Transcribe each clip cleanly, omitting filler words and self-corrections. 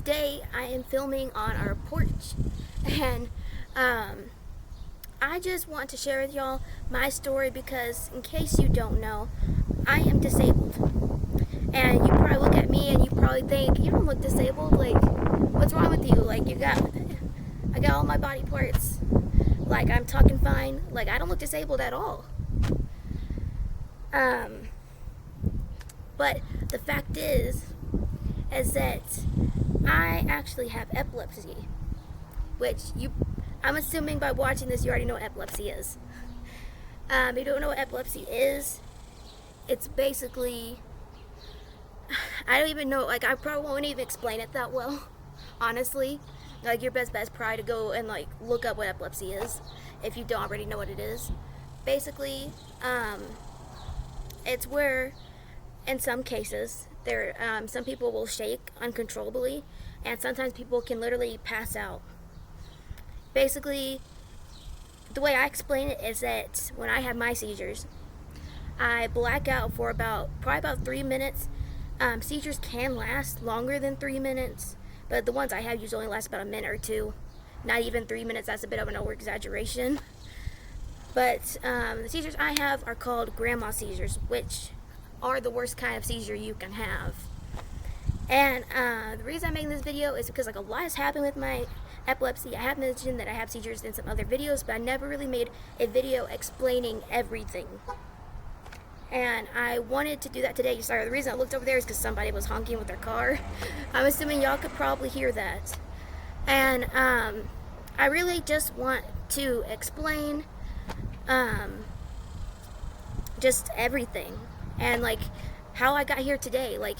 today I am filming on our porch, and I just want to share with y'all my story because, in case you don't know, I am disabled. And you probably look at me and you probably think, you don't look disabled, like, what's wrong with you? Like, I got all my body parts, like, I'm talking fine, like, I don't look disabled at all. But the fact is that I actually have epilepsy, which I'm assuming by watching this you already know what epilepsy is. If you don't know what epilepsy is, it's basically, I don't even know, like, I probably won't even explain it that well, honestly. Like, your best bet is probably to go and, like, look up what epilepsy is, if you don't already know what it is. Basically, it's where, in some cases, some people will shake uncontrollably, and sometimes people can literally pass out. Basically, the way I explain it is that when I have my seizures, I black out for probably about 3 minutes. Seizures can last longer than 3 minutes, but the ones I have usually only last about a minute or two. Not even 3 minutes, that's a bit of an over-exaggeration. But the seizures I have are called grandma seizures, which are the worst kind of seizure you can have. And the reason I'm making this video is because, like, a lot has happened with my epilepsy. I have mentioned that I have seizures in some other videos, but I never really made a video explaining everything. And I wanted to do that today. Sorry, the reason I looked over there is because somebody was honking with their car. I'm assuming y'all could probably hear that. And I really just want to explain just everything. And, like, how I got here today. Like,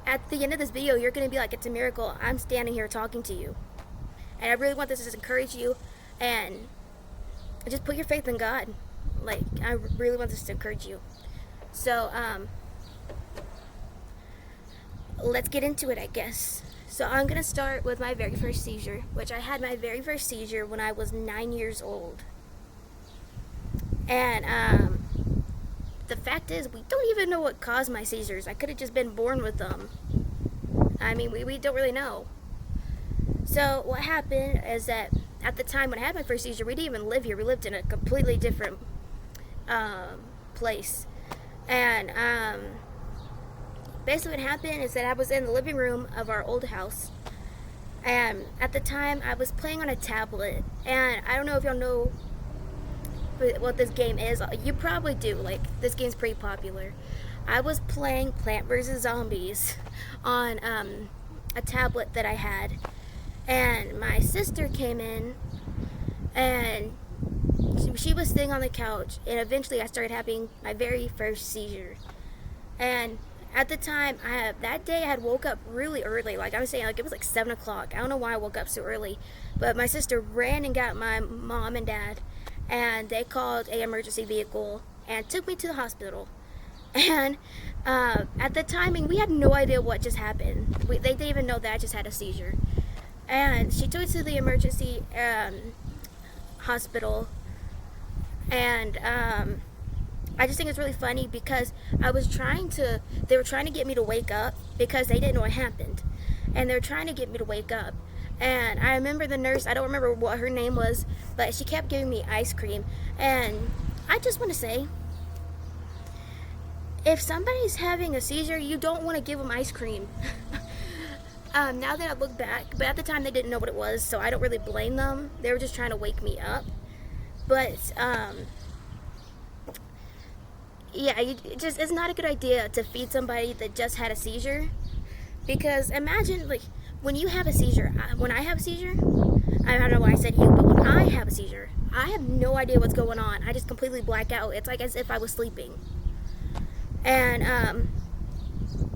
at the end of this video, you're going to be like, it's a miracle. I'm standing here talking to you. And I really want this to just encourage you and just put your faith in God. Like, I really want this to encourage you. So, let's get into it, I guess. So I'm going to start with my very first seizure, which I had my very first seizure when I was 9 years old. And, the fact is, we don't even know what caused my seizures. I could have just been born with them. I mean, we don't really know. So what happened is that at the time when I had my first seizure, we didn't even live here. We lived in a completely different place. And basically what happened is that I was in the living room of our old house. And at the time, I was playing on a tablet. And I don't know if y'all know what this game is. You probably do. Like, this game's pretty popular. I was playing Plant vs. Zombies on a tablet that I had, and my sister came in, and she was sitting on the couch, and eventually I started having my very first seizure. And at the time, that day I had woke up really early. Like, I was saying, like, it was like 7 o'clock. I don't know why I woke up so early, but my sister ran and got my mom and dad, and they called an emergency vehicle and took me to the hospital. And at the timing, we had no idea what just happened. They didn't even know that I just had a seizure. And she took me to the emergency hospital. And I just think it's really funny because they were trying to get me to wake up because they didn't know what happened. And they were trying to get me to wake up. And I remember the nurse, I don't remember what her name was, but she kept giving me ice cream. And I just want to say, if somebody's having a seizure, you don't want to give them ice cream. Now that I look back, but at the time they didn't know what it was, so I don't really blame them. They were just trying to wake me up. But, yeah, it's not a good idea to feed somebody that just had a seizure. Because imagine, like, when you have a seizure, when I have a seizure, I don't know why I said you, but when I have a seizure, I have no idea what's going on. I just completely black out. It's like as if I was sleeping. And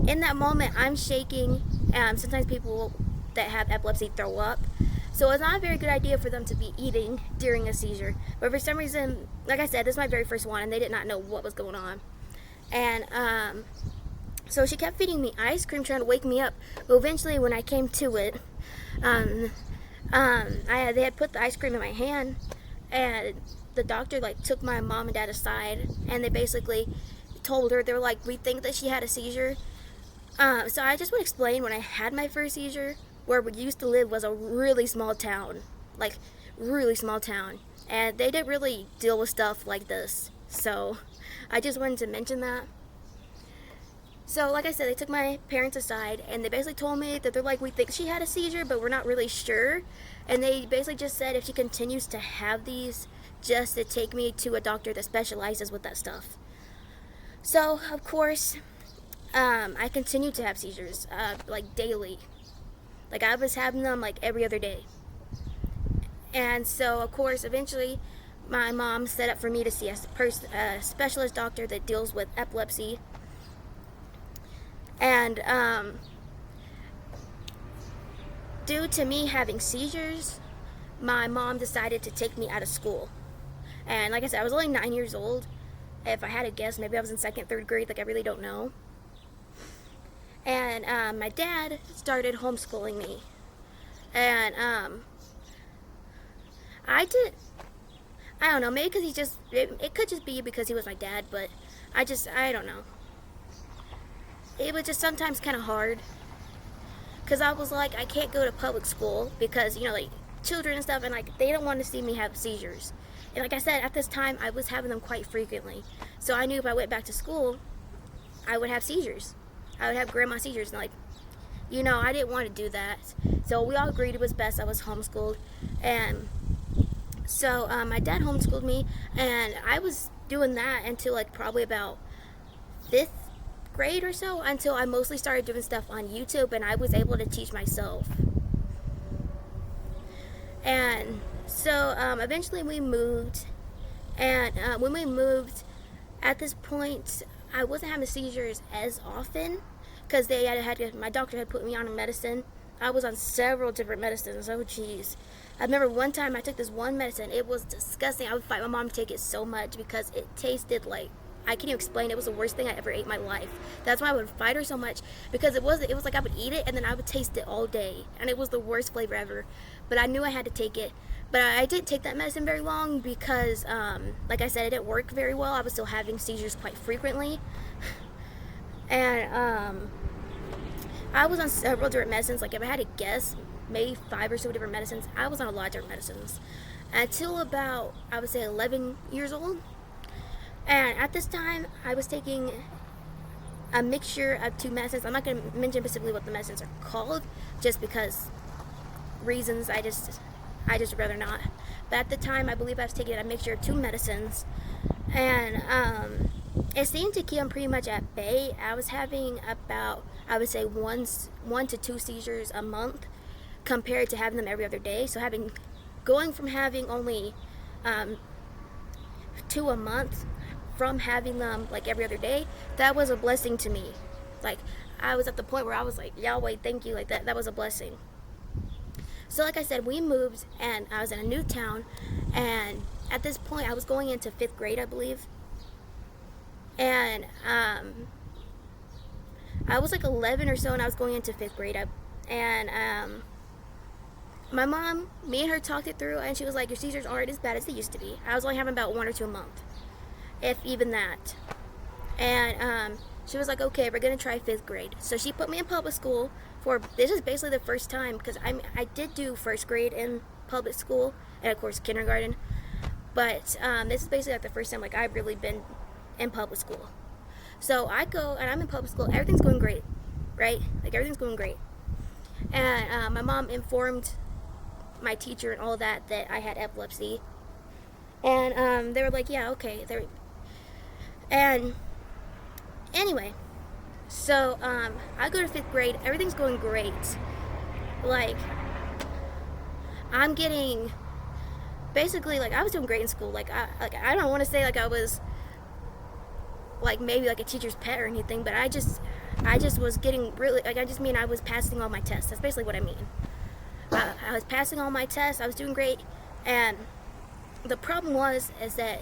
in that moment, I'm shaking. Sometimes people that have epilepsy throw up. So it's not a very good idea for them to be eating during a seizure. But for some reason, like I said, this is my very first one, and they did not know what was going on. And so she kept feeding me ice cream, trying to wake me up. But eventually, when I came to it, they had put the ice cream in my hand, and the doctor, like, took my mom and dad aside, and they basically told her, they were like, we think that she had a seizure. So I just want to explain, when I had my first seizure, where we used to live was a really small town, like really small town, and they didn't really deal with stuff like this. So I just wanted to mention that. So like I said, they took my parents aside and they basically told me that they're like, we think she had a seizure, but we're not really sure. And they basically just said if she continues to have these, just to take me to a doctor that specializes with that stuff. So of course, I continued to have seizures, like daily. Like I was having them like every other day. And so of course, eventually, my mom set up for me to see a specialist doctor that deals with epilepsy. And due to me having seizures, my mom decided to take me out of school. And like I said, I was only 9 years old. If I had to guess, maybe I was in second, third grade. Like I really don't know. And my dad started homeschooling me. And I don't know, maybe because it could just be because he was my dad, but I don't know. It was just sometimes kind of hard. Because I was like, I can't go to public school because, like, children and stuff, and, like, they don't want to see me have seizures. And like I said, at this time, I was having them quite frequently. So I knew if I went back to school, I would have seizures. I would have grandma seizures. And, like, I didn't want to do that. So we all agreed it was best I was homeschooled. And so my dad homeschooled me, and I was doing that until, like, probably about 5th grade or so, until I mostly started doing stuff on YouTube and I was able to teach myself. And so eventually we moved, and when we moved, at this point I wasn't having seizures as often because my doctor had put me on a medicine. I was on several different medicines. Oh geez, I remember one time I took this one medicine. It was disgusting. I would fight my mom to take it so much because it tasted like, I can't even explain. It was the worst thing I ever ate in my life. That's why I would fight her so much, because it was like I would eat it and then I would taste it all day, and it was the worst flavor ever. But I knew I had to take it. But I didn't take that medicine very long because, like I said, it didn't work very well. I was still having seizures quite frequently, and I was on several different medicines. Like if I had to guess, maybe 5 or so different medicines. I was on a lot of different medicines until about, I would say, 11 years old. And at this time, I was taking a mixture of 2 medicines. I'm not going to mention specifically what the medicines are called, just because reasons. I just rather not. But at the time, I believe I was taking a mixture of 2 medicines, and it seemed to keep them pretty much at bay. I was having about, I would say, 1 to 2 seizures a month, compared to having them every other day. So going from having only 2 a month, from having them like every other day, that was a blessing to me. Like I was at the point where I was like, Yahweh, thank you. Like that was a blessing. So like I said, we moved and I was in a new town, and at this point I was going into 5th grade, I believe. And I was like 11 or so, and I was going into 5th grade. And my mom, me and her talked it through, and she was like, your seizures aren't as bad as they used to be. I was only having about 1 or 2 a month, if even that. And she was like, okay, we're gonna try 5th grade. So she put me in public school this is basically the first time, because I did do 1st grade in public school, and of course kindergarten, but this is basically like the first time like I've really been in public school. So I go and I'm in public school, everything's going great, right? Like everything's going great. And my mom informed my teacher and all that I had epilepsy, and they were like, yeah, okay. And anyway, so I go to 5th grade, everything's going great. Like I'm getting, basically, like I was doing great in school. Like I don't want to say like I was like maybe like a teacher's pet or anything, but I just was getting really, like I just mean I was passing all my tests. That's basically what I mean. I was passing all my tests, I was doing great, and the problem is that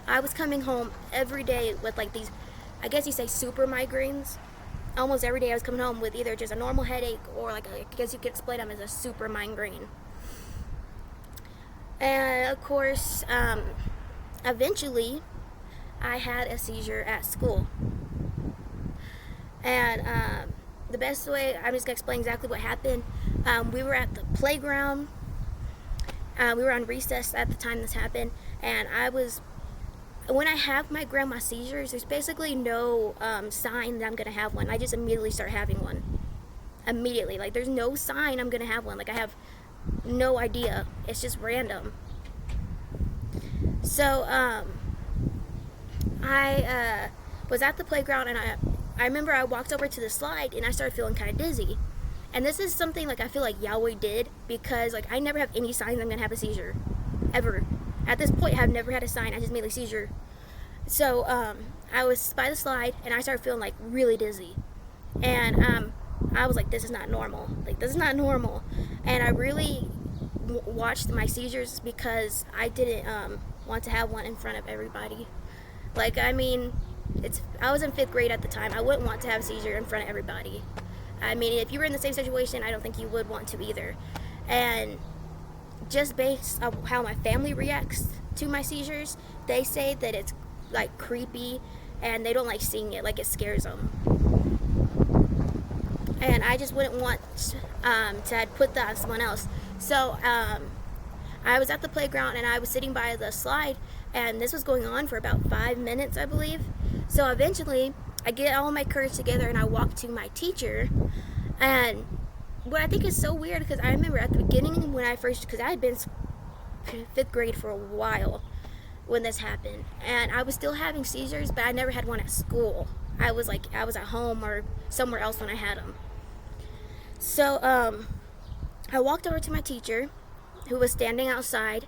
I was coming home every day with like these, I guess you say, super migraines. Almost every day I was coming home with either just a normal headache or like I guess you could explain them as a super migraine. And of course, eventually I had a seizure at school. And the best way, I'm just going to explain exactly what happened. We were at the playground. We were on recess at the time this happened, and when I have my grandma seizures, there's basically no sign that I'm gonna have one. I just immediately start having one. Immediately, like there's no sign I'm gonna have one. Like I have no idea. It's just random. So I was at the playground, and I remember I walked over to the slide, and I started feeling kind of dizzy. And this is something like I feel like Yahweh did, because like I never have any signs I'm gonna have a seizure, ever. At this point, I've never had a sign. I just made a seizure. So I was by the slide, and I started feeling like really dizzy, and I was like, this is not normal. Like this is not normal. And I really watched my seizures because I didn't want to have one in front of everybody. Like I mean, I was in 5th grade at the time. I wouldn't want to have a seizure in front of everybody. I mean, if you were in the same situation, I don't think you would want to either. And just based on how my family reacts to my seizures, they say that it's like creepy, and they don't like seeing it, like it scares them. And I just wouldn't want to put that on someone else. So I was at the playground, and I was sitting by the slide, and this was going on for about 5 minutes, I believe. So eventually I get all my courage together, and I walk to my teacher. And what I think is so weird, because I remember at the beginning when because I had been 5th grade for a while when this happened, and I was still having seizures, but I never had one at school. I was at home or somewhere else when I had them. So I walked over to my teacher, who was standing outside,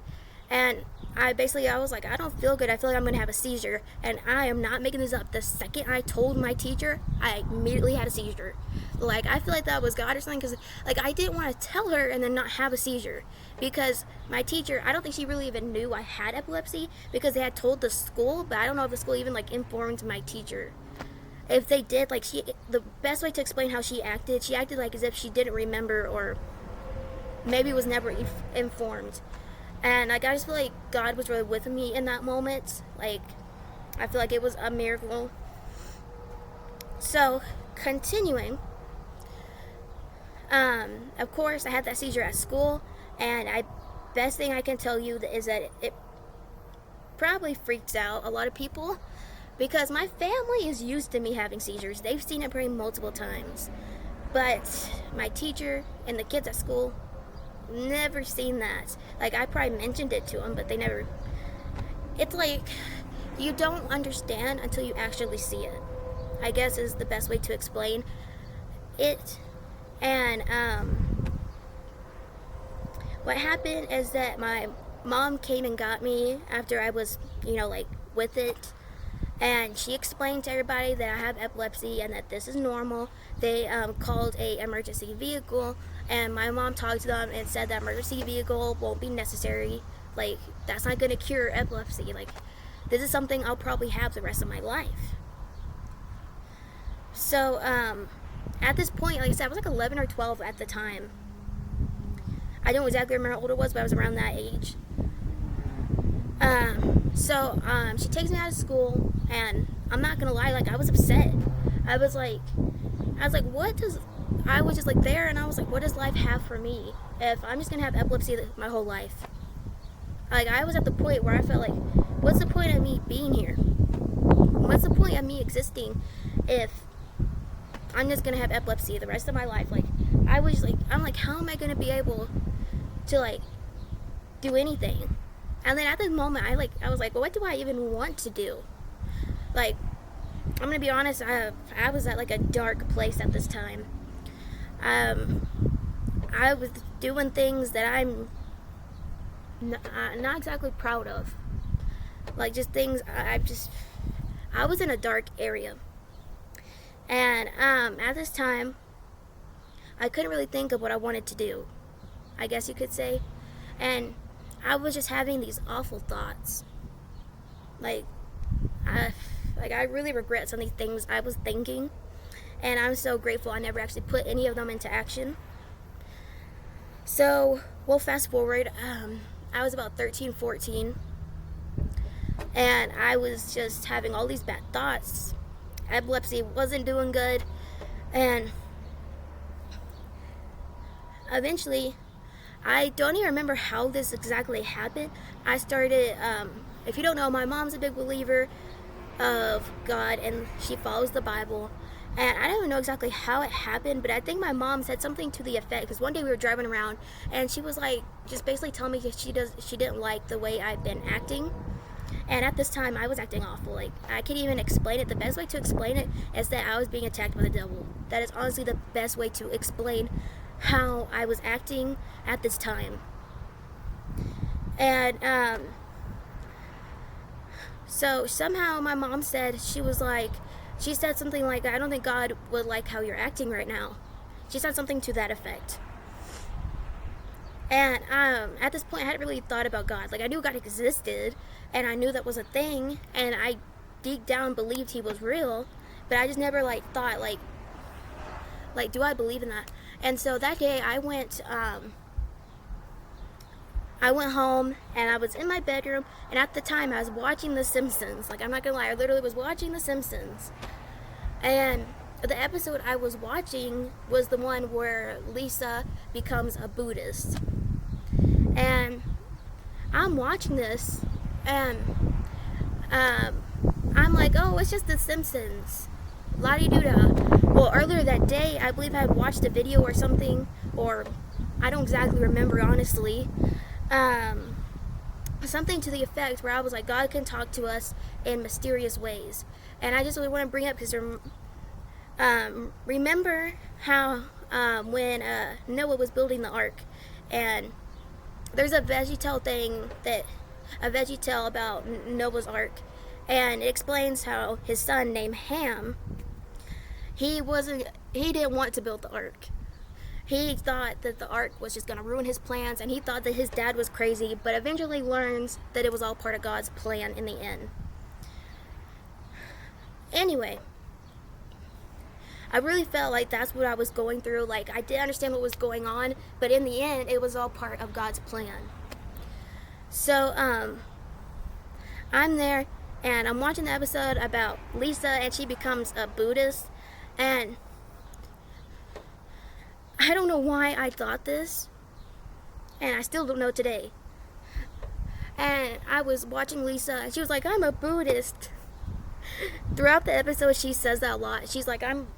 and I was like, I don't feel good. I feel like I'm going to have a seizure. And I am not making this up. The second I told my teacher, I immediately had a seizure. Like, I feel like that was God or something, because, like, I didn't want to tell her and then not have a seizure. Because my teacher, I don't think she really even knew I had epilepsy, because they had told the school, but I don't know if the school even, like, informed my teacher. If they did, like, the best way to explain how she acted like as if she didn't remember, or maybe was never informed. And like, I just feel like God was really with me in that moment. Like, I feel like it was a miracle. So, continuing, of course, I had that seizure at school, and best thing I can tell you is that it probably freaks out a lot of people, because my family is used to me having seizures. They've seen it probably multiple times. But my teacher and the kids at school, never seen that. Like, I probably mentioned it to them, but they never. It's like, you don't understand until you actually see it, I guess, is the best way to explain it. And what happened is that my mom came and got me after I was, like, with it. And she explained to everybody that I have epilepsy and that this is normal. They called a emergency vehicle, and my mom talked to them and said that emergency vehicle won't be necessary. Like, that's not going to cure epilepsy. Like, this is something I'll probably have the rest of my life. So, at this point, like I said, I was like 11 or 12 at the time. I don't exactly remember how old I was, but I was around that age. So she takes me out of school, and I'm not gonna lie, like, I was upset. I was like, I was just like there, and I was like, what does life have for me if I'm just gonna have epilepsy my whole life? Like, I was at the point where I felt like, what's the point of me being here? What's the point of me existing if I'm just gonna have epilepsy the rest of my life? Like, I'm like, how am I gonna be able to, like, do anything? And then at the moment, I was like, well, what do I even want to do? Like, I'm gonna be honest, I was at, like, a dark place at this time. I was doing things that I'm not exactly proud of. Like, just things, I was in a dark area. And at this time, I couldn't really think of what I wanted to do, I guess you could say. And I was just having these awful thoughts. Like, I really regret some of these things I was thinking, and I'm so grateful I never actually put any of them into action. So, we'll fast forward. I was about 13, 14, and I was just having all these bad thoughts. Epilepsy wasn't doing good, and eventually, I don't even remember how this exactly happened. I started, if you don't know, my mom's a big believer of God, and she follows the Bible. And I don't even know exactly how it happened, but I think my mom said something to the effect, because one day we were driving around, and she was like, just basically telling me she didn't like the way I've been acting. And at this time, I was acting awful. Like, I can't even explain it. The best way to explain it is that I was being attacked by the devil. That is honestly the best way to explain how I was acting at this time. And so somehow my mom said, she said something like, I don't think God would like how you're acting right now. She said something to that effect. And at this point, I hadn't really thought about God. Like, I knew God existed, and I knew that was a thing, and I deep down believed he was real, but I just never thought like do I believe in that? And so that day I went home, and I was in my bedroom, and at the time I was watching The Simpsons. Like, I'm not gonna lie, I literally was watching The Simpsons. And the episode I was watching was the one where Lisa becomes a Buddhist. And I'm watching this, and I'm like, oh, it's just The Simpsons. La-di-doo-da. Well, earlier that day, I believe I had watched a video or something, or I don't exactly remember, honestly. Something to the effect where I was like, God can talk to us in mysterious ways. And I just really want to bring up, because remember how when Noah was building the ark, and there's a veggie tale about Noah's ark, and it explains how his son named Ham, he didn't want to build the ark. He thought that the ark was just going to ruin his plans, and he thought that his dad was crazy, but eventually learns that it was all part of God's plan in the end. Anyway, I really felt like that's what I was going through. Like, I didn't understand what was going on, but in the end, it was all part of God's plan. So, I'm there, and I'm watching the episode about Lisa, and she becomes a Buddhist, and I don't know why I thought this, and I still don't know today. And I was watching Lisa, and she was like, I'm a Buddhist. Throughout the episode, she says that a lot. She's like, I'm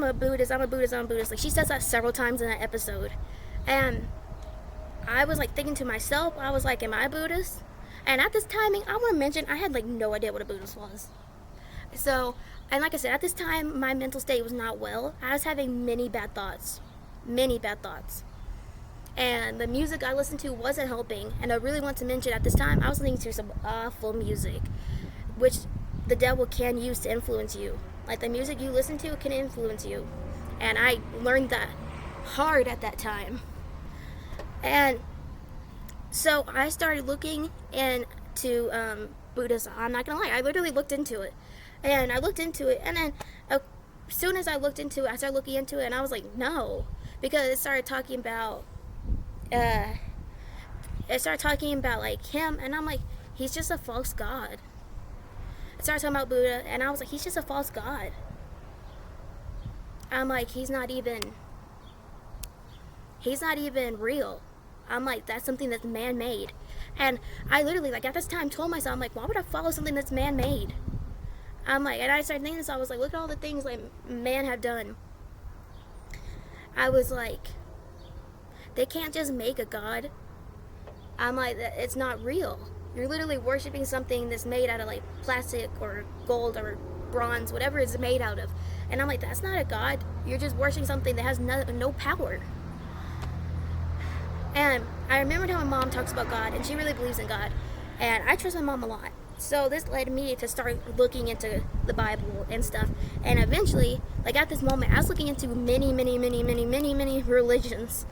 a Buddhist, I'm a Buddhist, I'm a Buddhist. Like, she says that several times in that episode. And I was thinking to myself, I was like, am I a Buddhist? And at this timing, I want to mention, I had no idea what a Buddhist was. So, and like I said, at this time, my mental state was not well. I was having many bad thoughts. And the music I listened to wasn't helping. And I really want to mention, at this time, I was listening to some awful music, which the devil can use to influence you. Like, the music you listen to can influence you. And I learned that hard at that time. And so I started looking into Buddhism. I'm not going to lie. I literally looked into it. And I looked into it. And then as soon as I looked into it, I started looking into it. And I was like, no. Because it started talking about, like, him. And I'm like, he's just a false god. Started talking about Buddha, and I was like, he's just a false god. I'm like, he's not even real. I'm like, that's something that's man-made. And I literally, like, at this time told myself, I'm like, why would I follow something that's man-made? I'm like, and I started thinking this, I was like, look at all the things like man have done. I was like, they can't just make a god. I'm like, it's not real. You're literally worshiping something that's made out of like plastic or gold or bronze, whatever it's made out of. And I'm like, that's not a god. You're just worshiping something that has no power. And I remembered how my mom talks about God, and she really believes in God. And I trust my mom a lot. So this led me to start looking into the Bible and stuff. And eventually, like at this moment, I was looking into many religions.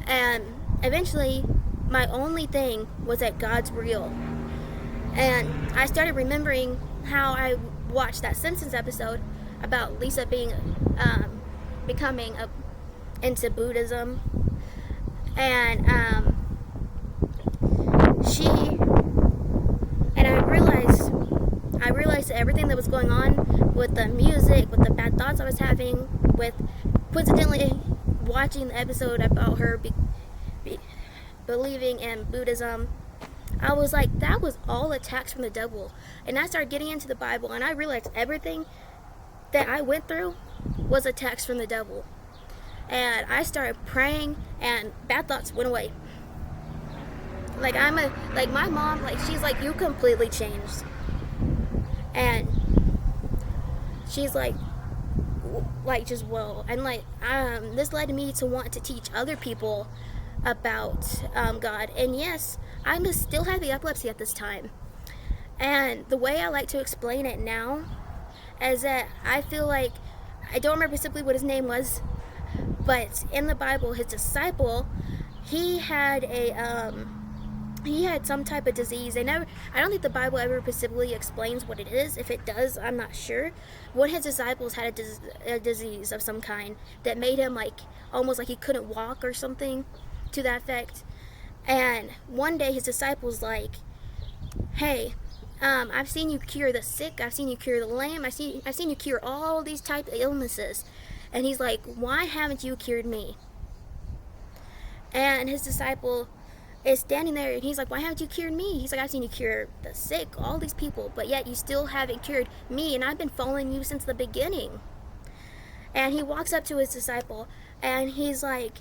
And eventually, my only thing was that God's real. And I started remembering how I watched that Simpsons episode about Lisa becoming into Buddhism. And I realized that everything that was going on with the music, with the bad thoughts I was having, with coincidentally watching the episode about her believing in Buddhism, I was like, that was all attacks from the devil. And I started getting into the Bible, and I realized everything that I went through was attacks from the devil. And I started praying, and bad thoughts went away. Like, my mom, like, she's like, you completely changed. And she's like just, whoa. And like, this led me to want to teach other people about God. And yes, I still have the epilepsy at this time. And the way I like to explain it now is that I feel like, I don't remember simply what his name was, but in the Bible, his disciple, he had some type of disease. I don't think the Bible ever specifically explains what it is. If it does, I'm not sure. One of his disciples had a disease of some kind that made him like almost like he couldn't walk or something to that effect. And one day his disciples like, hey, I've seen you cure the sick, I've seen you cure the lame, I've seen you cure all these type of illnesses. And he's like, why haven't you cured me? And his disciple is standing there, and he's like, why haven't you cured me? He's like, I've seen you cure the sick, all these people, but yet you still haven't cured me, and I've been following you since the beginning. And he walks up to his disciple, and he's like,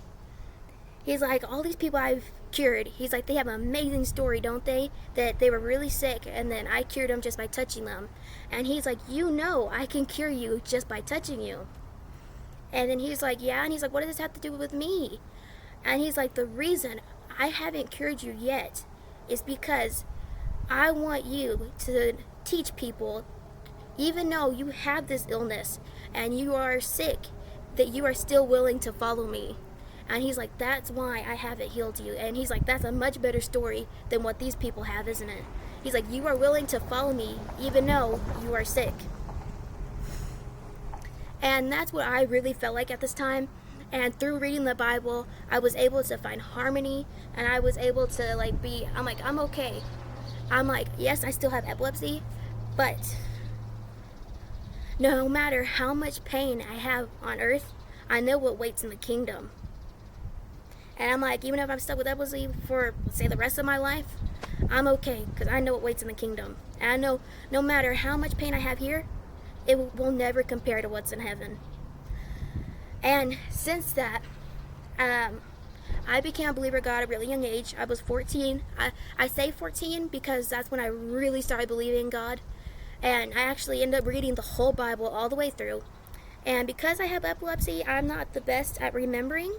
all these people I've cured, he's like, they have an amazing story, don't they? That they were really sick, and then I cured them just by touching them. And he's like, you know I can cure you just by touching you. And then he's like, yeah. And he's like, what does this have to do with me? And he's like, the reason I haven't cured you yet is because I want you to teach people, even though you have this illness and you are sick, that you are still willing to follow me. And he's like, that's why I haven't healed you. And he's like, that's a much better story than what these people have, isn't it? He's like, you are willing to follow me even though you are sick. And that's what I really felt like at this time. And through reading the Bible, I was able to find harmony, and I was able to like I'm okay. I'm like, yes, I still have epilepsy, but no matter how much pain I have on earth, I know what waits in the kingdom. And I'm like, even if I'm stuck with epilepsy for, say, the rest of my life, I'm okay, because I know what waits in the kingdom. And I know no matter how much pain I have here, it will never compare to what's in heaven. And since that, I became a believer of God at a really young age. I was 14. I say 14 because that's when I really started believing in God. And I actually ended up reading the whole Bible all the way through. And because I have epilepsy, I'm not the best at remembering.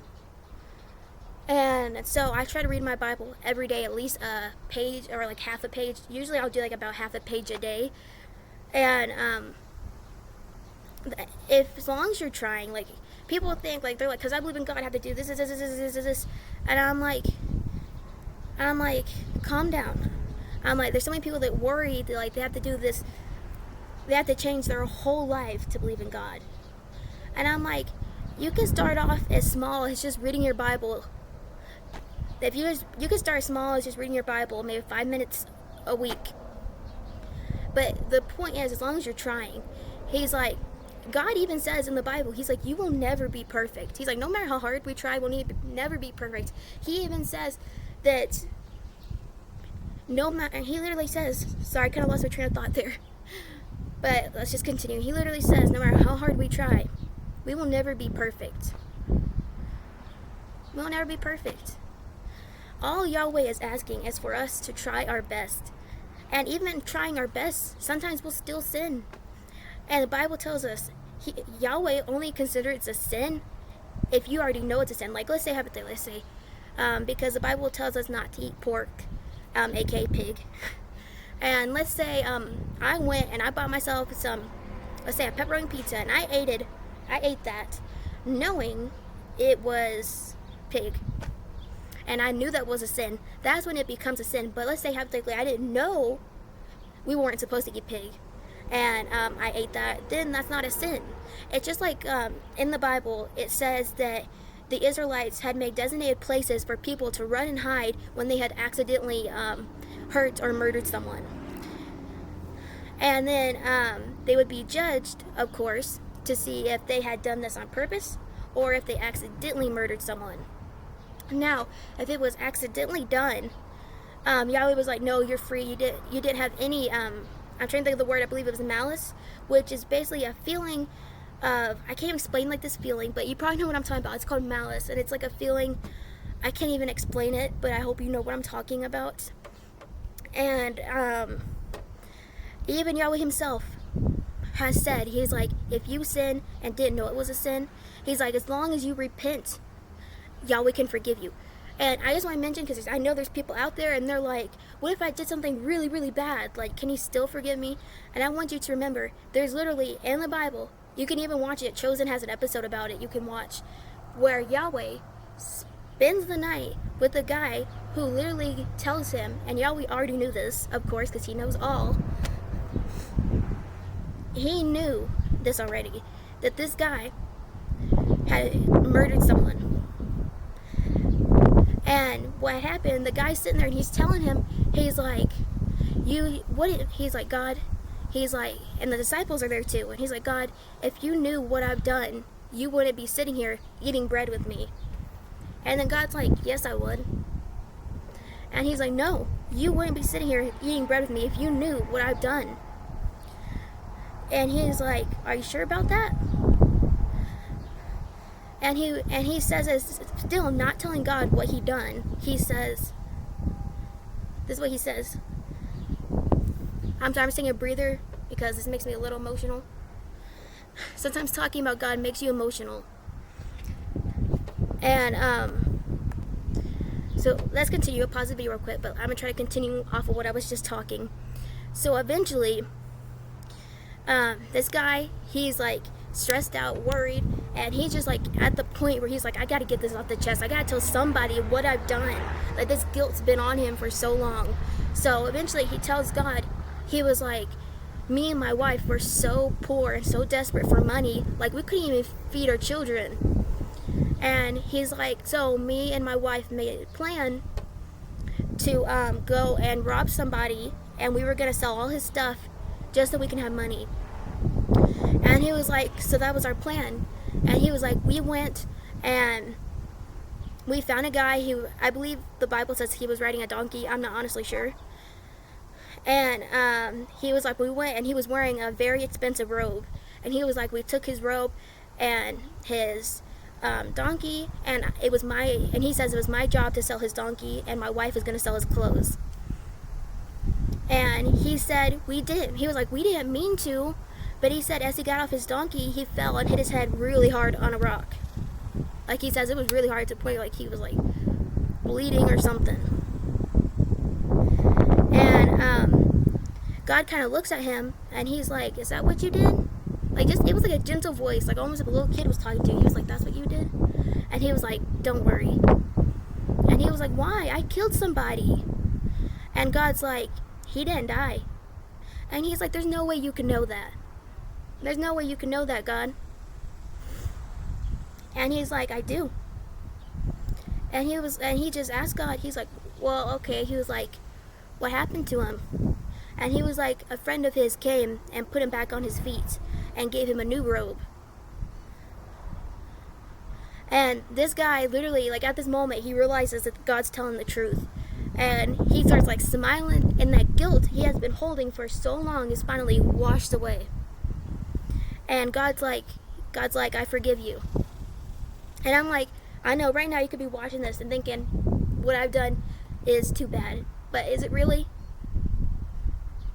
And so I try to read my Bible every day, at least a page or like half a page. Usually I'll do like about half a page a day. And as long as you're trying, like, people think like, they're like, because I believe in God, I have to do this. And I'm like, calm down. I'm like, there's so many people that worry that like they have to do this, they have to change their whole life to believe in God. And I'm like, you can start off as small as just reading your Bible. If you can start small as just reading your Bible, maybe 5 minutes a week. But the point is, as long as you're trying, he's like, God even says in the Bible, he's like, you will never be perfect. He's like, no matter how hard we try, we'll never be perfect. He even says that no matter, he literally says, sorry, I kind of lost my train of thought there. But let's just continue. He literally says, no matter how hard we try, we will never be perfect. We'll never be perfect. All Yahweh is asking is for us to try our best. And even trying our best, sometimes we'll still sin. And the Bible tells us, Yahweh only considers it a sin if you already know it's a sin. Like, let's say, because the Bible tells us not to eat pork, aka pig. And let's say I went and I bought myself some, let's say, a pepperoni pizza, and I ate that knowing it was pig. And I knew that was a sin. That's when it becomes a sin. But let's say, hypothetically, I didn't know we weren't supposed to eat pig, and I ate that, then that's not a sin. It's just like in the Bible, it says that the Israelites had made designated places for people to run and hide when they had accidentally hurt or murdered someone. And then they would be judged, of course, to see if they had done this on purpose or if they accidentally murdered someone. Now, if it was accidentally done, Yahweh was like, no, you're free. You didn't have any, I'm trying to think of the word, I believe it was malice, which is basically a feeling of, I can't explain like this feeling, but you probably know what I'm talking about. It's called malice, and it's like a feeling, I can't even explain it, but I hope you know what I'm talking about. And even Yahweh himself has said, he's like, if you sin and didn't know it was a sin, he's like, as long as you repent, Yahweh can forgive you. And I just want to mention, because I know there's people out there and they're like, what if I did something really, really bad? Like, can he still forgive me? And I want you to remember, there's literally, in the Bible, you can even watch it, Chosen has an episode about it, you can watch, where Yahweh spends the night with a guy who literally tells him, and Yahweh already knew this, of course, because he knows all. He knew this already, that this guy had murdered someone. And what happened, the guy's sitting there and he's telling him, he's like, he's like, God, he's like, and the disciples are there too, and he's like, God, if you knew what I've done, you wouldn't be sitting here eating bread with me. And then God's like, yes, I would. And he's like, no, you wouldn't be sitting here eating bread with me if you knew what I've done. And he's like, are you sure about that? And he says, it's still not telling God what he done. He says, this is what he says. I'm taking a breather because this makes me a little emotional. Sometimes talking about God makes you emotional. And so let's continue. I'll pause the video real quick, but I'm gonna try to continue off of what I was just talking. So eventually, this guy, he's like stressed out, worried, and he's just like at the point where he's like, I gotta get this off the chest. I gotta tell somebody what I've done. Like, this guilt's been on him for so long. So eventually he tells God, he was like, me and my wife were so poor and so desperate for money, like we couldn't even feed our children. And he's like, so me and my wife made a plan to go and rob somebody, and we were gonna sell all his stuff just so we can have money. And he was like, so that was our plan. And he was like, we went and we found a guy who, I believe the Bible says he was riding a donkey. I'm not honestly sure. And he was like, we went, and he was wearing a very expensive robe. And he was like, we took his robe and his donkey, and he says it was my job to sell his donkey, and my wife was going to sell his clothes. And he said, we didn't. He was like, we didn't mean to. But he said as he got off his donkey, he fell and hit his head really hard on a rock. Like, he says it was really hard to the point like he was like bleeding or something. And God kind of looks at him and he's like, is that what you did? Like, just, it was like a gentle voice, like almost like a little kid was talking to you. He was like, that's what you did? And he was like, don't worry. And he was like, why? I killed somebody. And God's like, he didn't die. And he's like, there's no way you can know that. There's no way you can know that, God. And he's like, I do. And he just asked God, he's like, well, okay. He was like, what happened to him? And he was like, a friend of his came and put him back on his feet and gave him a new robe. And this guy literally, like, at this moment, he realizes that God's telling the truth. And he starts like smiling, and that guilt he has been holding for so long is finally washed away. And God's like, I forgive you. And I'm like, I know right now you could be watching this and thinking, what I've done is too bad. But is it really?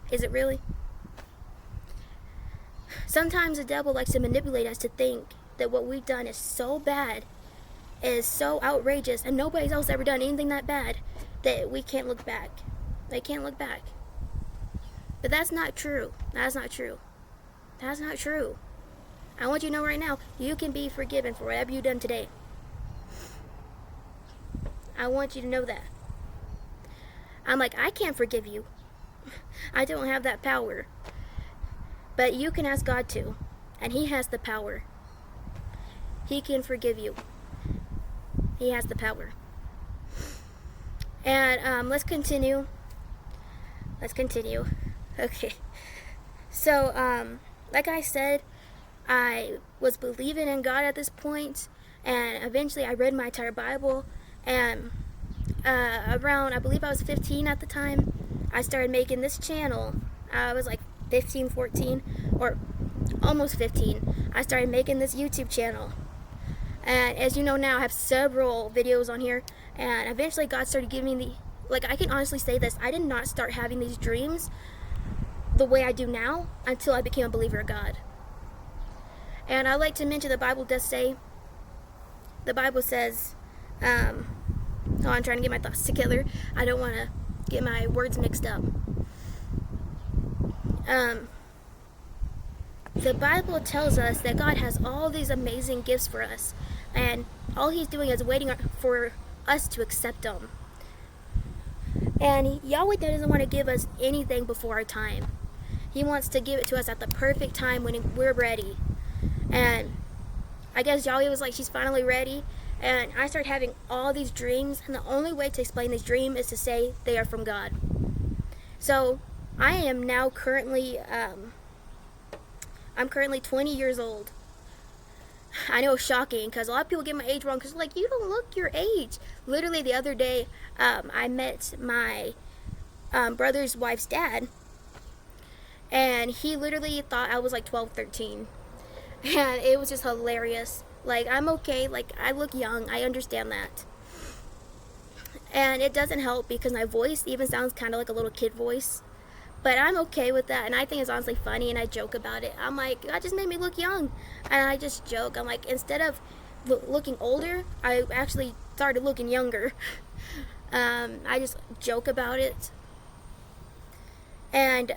Is it really? Sometimes the devil likes to manipulate us to think that what we've done is so bad, is so outrageous, and nobody else ever done anything that bad, that we can't look back. They can't look back. But that's not true. That's not true. That's not true. I want you to know right now, you can be forgiven for whatever you've done today. I want you to know that. I'm like, I can't forgive you. I don't have that power. But you can ask God to. And He has the power. He can forgive you. He has the power. And let's continue. Okay. So, like I said, I was believing in God at this point, And eventually I read my entire Bible, and around, I believe I was 15 at the time, I started making this channel. I was like 15, 14, or almost 15. I started making this YouTube channel. And as you know now, I have several videos on here. And eventually God started giving me I can honestly say this, I did not start having these dreams the way I do now until I became a believer of God. And I like to mention the Bible does say, the Bible says, I'm trying to get my thoughts together. I don't want to get my words mixed up. The Bible tells us that God has all these amazing gifts for us, and all He's doing is waiting for us to accept them. And Yahweh doesn't want to give us anything before our time. He wants to give it to us at the perfect time when we're ready. And I guess Yahweh was like, she's finally ready. And I started having all these dreams, and the only way to explain this dream is to say they are from God. So I am now currently, I'm currently 20 years old. I know it's shocking because a lot of people get my age wrong because like, you don't look your age. Literally the other day, I met my brother's wife's dad, and he literally thought I was like 12, 13. And it was just hilarious. Like, I'm okay, like, I look young, I understand that. And it doesn't help because my voice even sounds kind of like a little kid voice. But I'm okay with that, and I think it's honestly funny, and I joke about it. I'm like, God just made me look young. And I just joke. I'm like, instead of looking older, I actually started looking younger. I just joke about it. And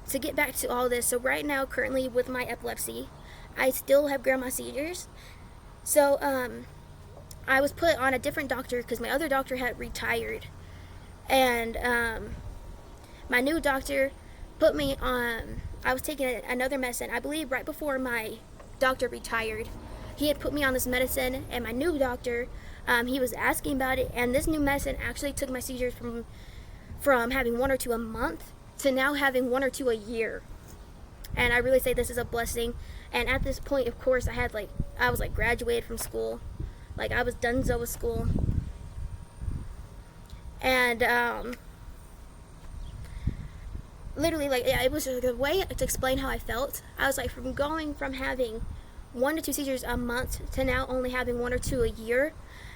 to get back to all this, so right now, currently with my epilepsy, I still have grandma seizures. So I was put on a different doctor because my other doctor had retired. And my new doctor put me on, I was taking another medicine, I believe right before my doctor retired. He had put me on this medicine, and my new doctor, he was asking about it, and this new medicine actually took my seizures from having 1 or 2 a month to now having 1 or 2 a year. And I really say this is a blessing. And at this point, of course, I was graduated from school. Like, I was donezo with school. And literally, it was a way to explain how I felt. I was like, going from having 1 to 2 seizures a month to now only having 1 or 2 a year.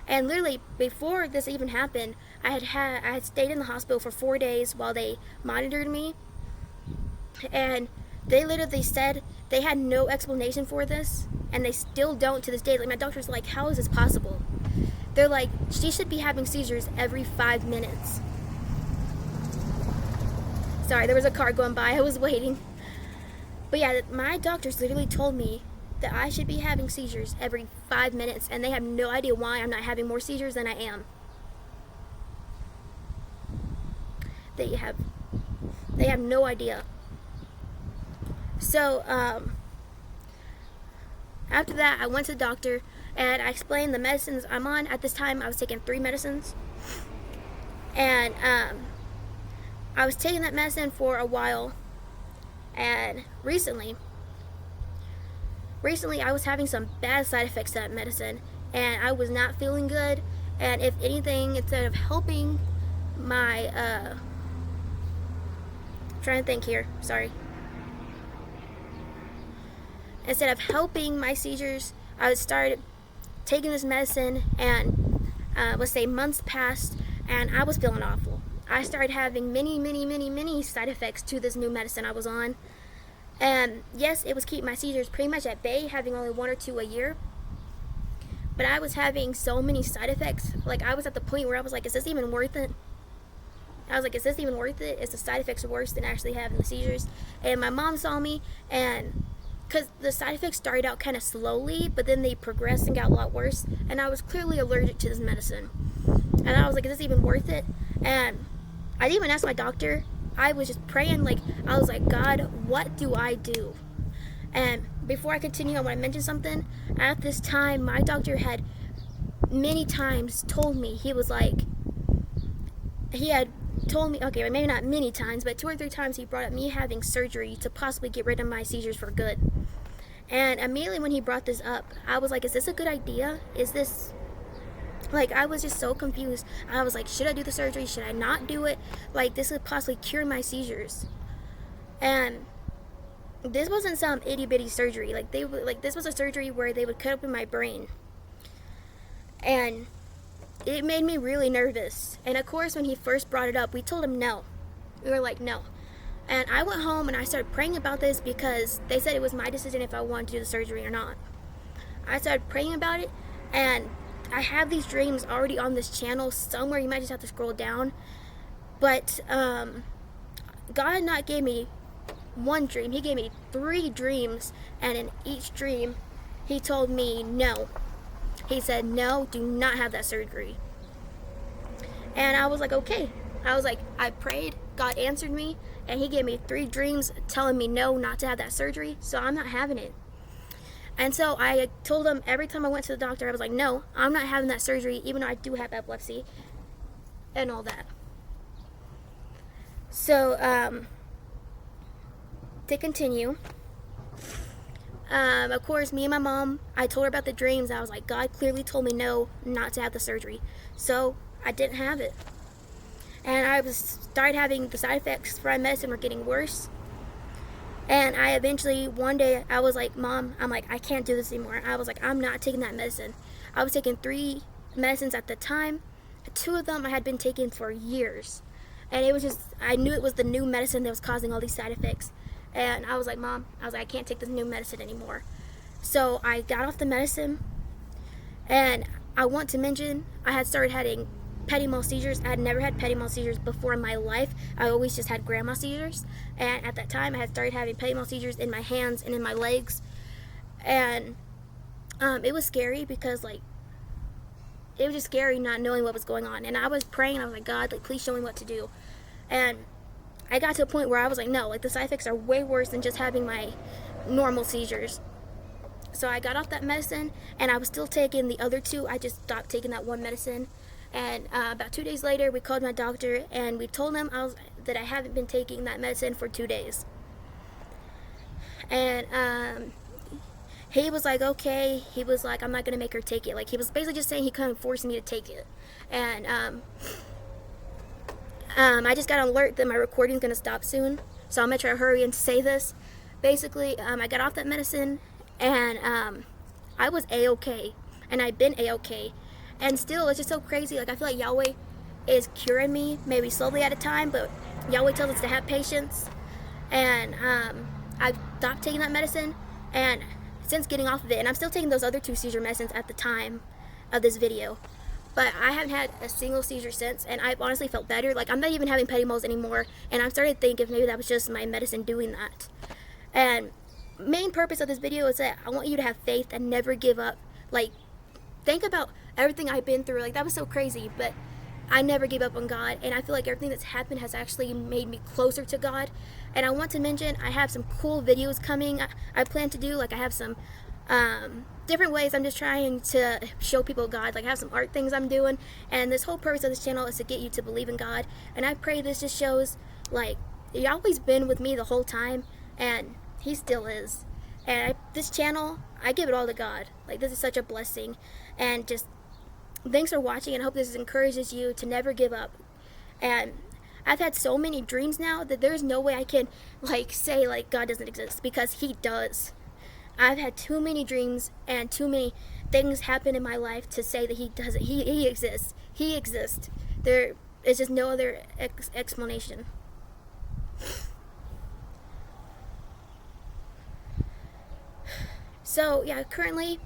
And literally, before this even happened, I had stayed in the hospital for 4 days while they monitored me. And they literally said they had no explanation for this, and they still don't to this day. Like, my doctor's like, how is this possible? They're like, she should be having seizures every 5 minutes. Sorry, there was a car going by. I was waiting. But yeah, my doctors literally told me that I should be having seizures every 5 minutes, and they have no idea why I'm not having more seizures than I am. They have no idea. So, after that, I went to the doctor, and I explained the medicines I'm on. At this time, I was taking 3 medicines. And I was taking that medicine for a while. And recently I was having some bad side effects to that medicine. And I was not feeling good. And if anything, instead of helping my... trying to think here. Sorry. Instead of helping my seizures, I started taking this medicine, and let's say months passed, and I was feeling awful. I started having many side effects to this new medicine I was on. And yes, it was keeping my seizures pretty much at bay, having only 1 or 2 a year. But I was having so many side effects. Like, I was at the point where I was like, is this even worth it? I was like, is this even worth it? Is the side effects worse than actually having the seizures? And my mom saw me, and because the side effects started out kind of slowly, but then they progressed and got a lot worse, and I was clearly allergic to this medicine. And I was like, is this even worth it? And I didn't even ask my doctor. I was just praying, like, I was like, God, what do I do? And before I continue, I want to mention something. At this time, my doctor had many times told me, he had told me, okay, maybe not many times, but 2 or 3 times he brought up me having surgery to possibly get rid of my seizures for good. And immediately when he brought this up, I was like, is this a good idea? Is this, like, I was just so confused. I was like, should I do the surgery? Should I not do it? Like, this could possibly cure my seizures. And this wasn't some itty bitty surgery. Like, this was a surgery where they would cut open my brain. And it made me really nervous. And of course, when he first brought it up, we told him no. We were like, no. And I went home and I started praying about this because they said it was my decision if I wanted to do the surgery or not. I started praying about it, and I have these dreams already on this channel somewhere. You might just have to scroll down. But God not gave me one dream. He gave me 3 dreams, and in each dream, he told me no. He said, no, do not have that surgery. And I was like, okay. I was like, I prayed, God answered me, and he gave me 3 dreams telling me no, not to have that surgery, so I'm not having it. And so I told him every time I went to the doctor, I was like, no, I'm not having that surgery, even though I do have epilepsy and all that. So, to continue, of course, me and my mom, I told her about the dreams. I was like, God clearly told me no, not to have the surgery. So I didn't have it. And I started having the side effects for my medicine were getting worse. And I eventually, one day, I was like, Mom, I'm like, I can't do this anymore. I was like, I'm not taking that medicine. I was taking 3 medicines at the time. 2 of them I had been taking for years. And it was just, I knew it was the new medicine that was causing all these side effects. And I was like, Mom, I was like, I can't take this new medicine anymore. So I got off the medicine. And I want to mention, I had started having petit mal seizures. I had never had petit mal seizures before in my life. I always just had grandma seizures. And at that time, I had started having petit mal seizures in my hands and in my legs. And it was scary because, like, it was just scary not knowing what was going on. And I was praying, I was like, God, like, please show me what to do. And I got to a point where I was like, no, like, the side effects are way worse than just having my normal seizures. So I got off that medicine, and I was still taking the other 2. I just stopped taking that one medicine. And about 2 days later, we called my doctor, and we told him that I haven't been taking that medicine for 2 days. And he was like, okay. He was like, I'm not going to make her take it. Like, he was basically just saying he couldn't force me to take it. And I just got an alert that my recording's going to stop soon. So I'm going to try to hurry and say this. Basically, I got off that medicine, and I was A-okay. And I've been A-okay. And still, it's just so crazy. Like, I feel like Yahweh is curing me, maybe slowly at a time, but Yahweh tells us to have patience. And I stopped taking that medicine, and since getting off of it, and I'm still taking those other 2 seizure medicines at the time of this video, but I haven't had a single seizure since, and I've honestly felt better. Like, I'm not even having petit mals anymore, and I'm starting to think if maybe that was just my medicine doing that. And main purpose of this video is that I want you to have faith and never give up. Like, think about everything I've been through. Like, that was so crazy, but I never gave up on God, and I feel like everything that's happened has actually made me closer to God. And I want to mention, I have some cool videos coming. I plan to do, like, I have some different ways I'm just trying to show people God. Like, I have some art things I'm doing, and this whole purpose of this channel is to get you to believe in God. And I pray this just shows, like, Yahweh's been with me the whole time, and he still is. And this channel, I give it all to God. Like, this is such a blessing. And just thanks for watching, and I hope this encourages you to never give up. And I've had so many dreams now that there's no way I can, like, say, like, God doesn't exist, because he does. I've had too many dreams and too many things happen in my life to say that he doesn't. He exists. He exists. There is just no other explanation. So, yeah, currently